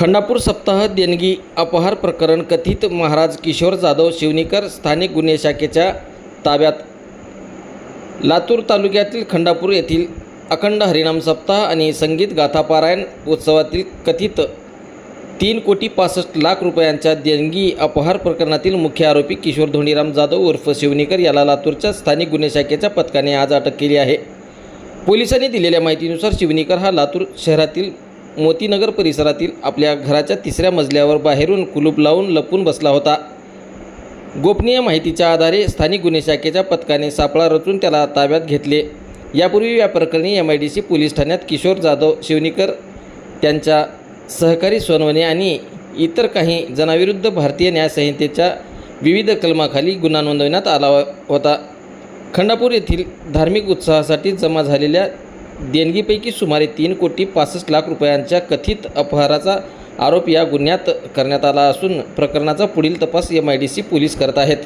खंडापूर सप्ताह देणगी अपहार प्रकरण कथित महाराज किशोर जाधव शिवनीकर स्थानिक गुन्हे शाखेच्या ताब्यात। लातूर तालुक्यातील खंडापूर येथील अखंड हरिनाम सप्ताह आणि संगीत गाथा पारायण उत्सवातील कथित 3,65,00,000 रुपयांच्या देणगी अपहार प्रकरणातील मुख्य आरोपी किशोर धोंडीराम जाधव उर्फ शिवनीकर याला लातूरच्या स्थानिक गुन्हे शाखेच्या पथकाने आज अटक केली आहे। पोलिसांनी दिलेल्या माहितीनुसार शिवनीकर हा लातूर शहरातील मोतीनगर परिसरातील आपल्या घराच्या 3ऱ्या मजल्यावर बाहेरून कुलूप लावून लपून बसला होता। गोपनीय माहितीच्या आधारे स्थानिक गुन्हे शाखेच्या पथकाने सापळा रचून त्याला ताब्यात घेतले। यापूर्वी या प्रकरणी MIDC पोलीस ठाण्यात किशोर जाधव शिवनीकर, त्यांच्या सहकारी सोनवणे आणि इतर काही जणांविरुद्ध भारतीय न्याय संहितेच्या विविध कलमाखाली गुन्हा नोंदवण्यात आला होता। खंडापूर येथील धार्मिक उत्सवासाठी जमा झालेल्या देणगीपैकी सुमारे 3,65,00,000 रुपयांच्या कथित अपहाराचा आरोप या गुन्ह्यात करण्यात आला असून प्रकरणाचा पुढील तपास MIDC पोलीस करत आहेत।